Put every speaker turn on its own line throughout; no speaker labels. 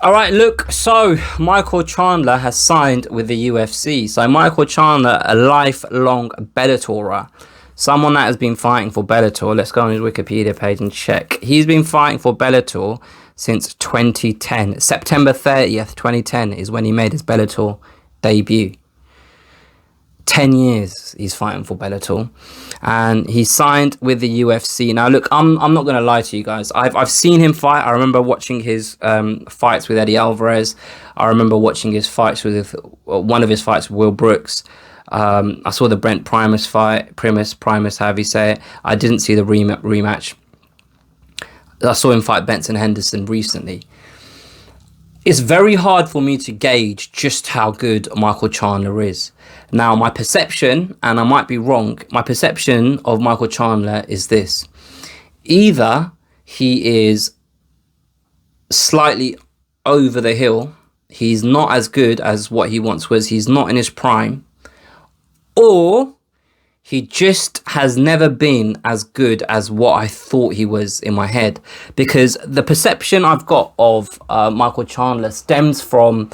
All right, look, so Michael Chandler has signed with the UFC. So Michael Chandler, a lifelong Bellator, someone that has been fighting for Bellator. Let's go on his Wikipedia page and check. He's been fighting for Bellator since 2010. September 30th, 2010 is when he made his Bellator debut. 10 years he's fighting for Bellator, and he signed with the UFC. Now look, I'm not going to lie to you guys. I've seen him fight. I remember watching his fights with Eddie Alvarez. I remember watching his fights with one of his fights with Will Brooks. I saw the Brent Primus fight, Primus, however you say it. I didn't see the rematch. I saw him fight Benson Henderson recently. It's very hard for me to gauge just how good Michael Chandler is. Now, my perception, and I might be wrong, my perception of Michael Chandler is this. Either he is slightly over the hill, he's not as good as what he once was, he's not in his prime, or he just has never been as good as what I thought he was in my head. Because the perception I've got of Michael Chandler stems from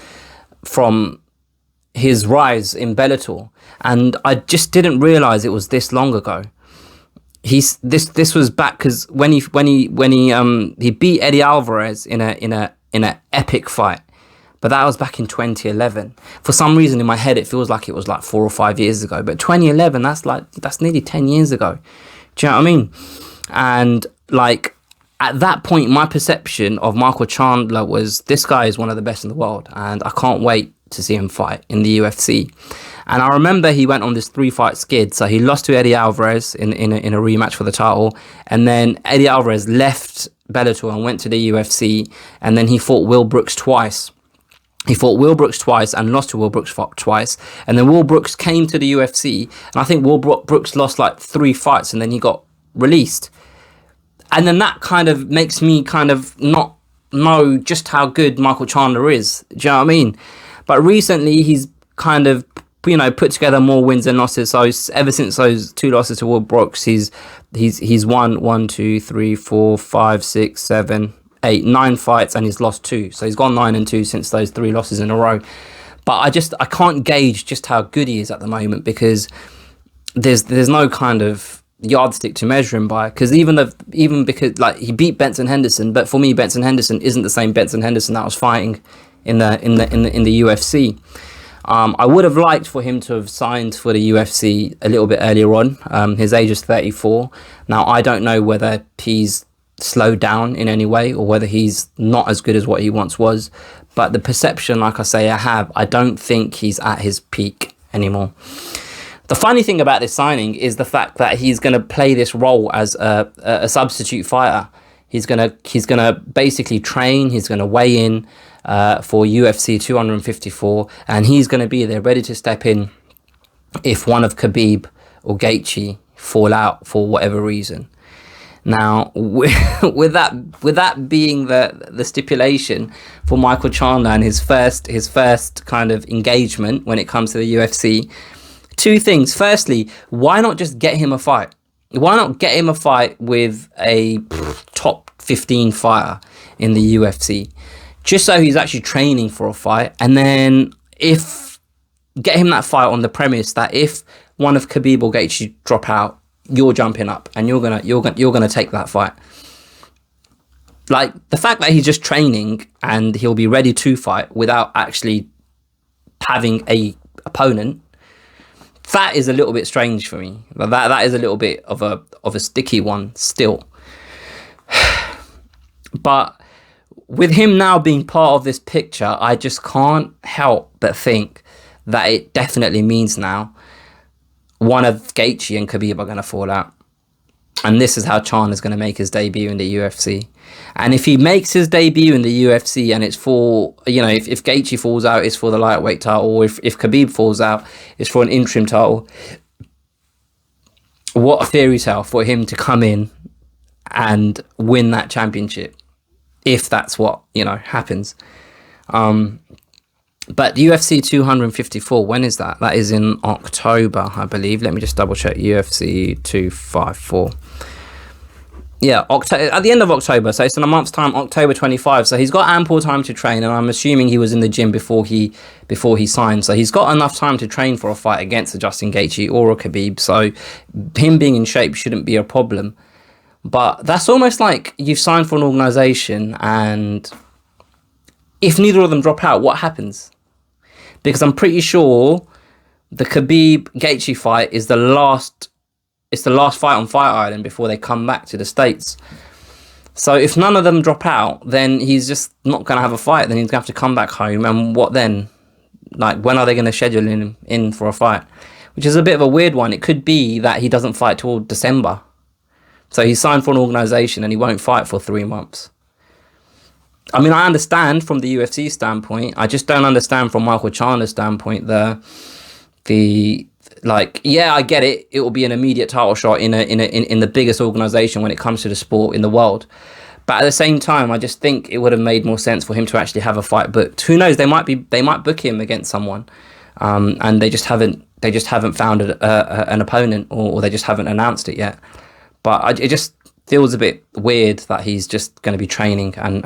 his rise in Bellator, and I just didn't realize it was this long ago. This was back because when he beat Eddie Alvarez in a epic fight. But that was back in 2011. For some reason in my head, it feels like it was like 4 or 5 years ago. But 2011, that's nearly 10 years ago. Do you know what I mean? And like at that point, my perception of Michael Chandler was this guy is one of the best in the world. And I can't wait to see him fight in the UFC. And I remember he went on this 3-fight skid. So he lost to Eddie Alvarez in a rematch for the title. And then Eddie Alvarez left Bellator and went to the UFC. And then he fought Will Brooks twice. He fought Will Brooks twice and lost to Will Brooks twice. And then Will Brooks came to the UFC. And I think Will Brooks lost like 3 fights and then he got released. And then that kind of makes me kind of not know just how good Michael Chandler is. Do you know what I mean? But recently he's kind of, put together more wins and losses. So ever since those 2 losses to Will Brooks, he's won 1, 2, 3, 4, 5, 6, 7, 8, 9 fights, and he's lost 2. So he's gone 9-2 since those 3 losses in a row. But I can't gauge just how good he is at the moment, because there's no kind of yardstick to measure him by. Because even because like he beat Benson Henderson, but for me Benson Henderson isn't the same Benson Henderson that was fighting in the UFC. I would have liked for him to have signed for the UFC a little bit earlier on. His age is 34 now. I don't know whether he's slowed down in any way or whether he's not as good as what he once was, but the perception, like I say, I don't think he's at his peak anymore. The funny thing about this signing is the fact that he's going to play this role as a substitute fighter. He's gonna basically train. He's gonna weigh in for UFC 254, and he's gonna be there ready to step in if one of Khabib or Gaethje fall out for whatever reason. Now, with that being the stipulation for Michael Chandler and his first kind of engagement when it comes to the UFC, 2 things. Firstly, why not just get him a fight? Why not get him a fight with a top 15 fighter in the UFC, just so he's actually training for a fight, and then get him that fight on the premise that if one of Khabib or Gaethje drop out, you're jumping up and you're gonna take that fight. Like the fact that he's just training and he'll be ready to fight without actually having a opponent, that is a little bit strange for me. That is a little bit of a sticky one still. But with him now being part of this picture, I just can't help but think that it definitely means now one of Gaethje and Khabib are going to fall out. And this is how Chandler's going to make his debut in the UFC. And if he makes his debut in the UFC and it's for, if Gaethje falls out, it's for the lightweight title, or if Khabib falls out, it's for an interim title, what a fairy tale for him to come in and win that championship, if that's what, happens. But UFC 254, when is that? That is in October, I believe. Let me just double check. UFC 254. Yeah, at the end of October, so it's in a month's time, October 25. So he's got ample time to train, and I'm assuming he was in the gym before he signed. So he's got enough time to train for a fight against a Justin Gaethje or a Khabib. So him being in shape shouldn't be a problem. But that's almost like you've signed for an organization, and if neither of them drop out, what happens? Because I'm pretty sure the Khabib Gaethje fight is the last. It's the last fight on Fight Island before they come back to the States. So if none of them drop out, then he's just not going to have a fight. Then he's going to have to come back home. And what then? Like, when are they going to schedule him in for a fight? Which is a bit of a weird one. It could be that he doesn't fight till December. So he's signed for an organisation and he won't fight for 3 months. I mean, I understand from the UFC standpoint. I just don't understand from Michael Chandler's standpoint like, yeah, I get it. It will be an immediate title shot in the biggest organization when it comes to the sport in the world. But at the same time, I just think it would have made more sense for him to actually have a fight booked. Who knows? They might book him against someone, and they just haven't found an opponent, or they just haven't announced it yet. But it just feels a bit weird that he's just going to be training and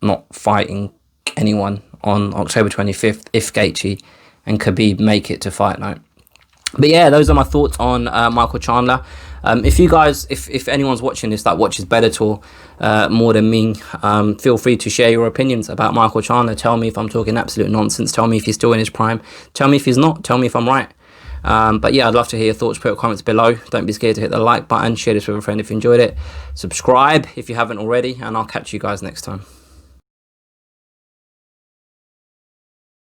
not fighting anyone on October 25th if Gaethje and Khabib make it to fight night. But yeah, those are my thoughts on Michael Chandler. If you guys, if anyone's watching this that watches Bellator more than me, feel free to share your opinions about Michael Chandler. Tell me if I'm talking absolute nonsense. Tell me if he's still in his prime. Tell me if he's not. Tell me if I'm right. But yeah, I'd love to hear your thoughts. Put your comments below. Don't be scared to hit the like button. Share this with a friend if you enjoyed it. Subscribe if you haven't already. And I'll catch you guys next time.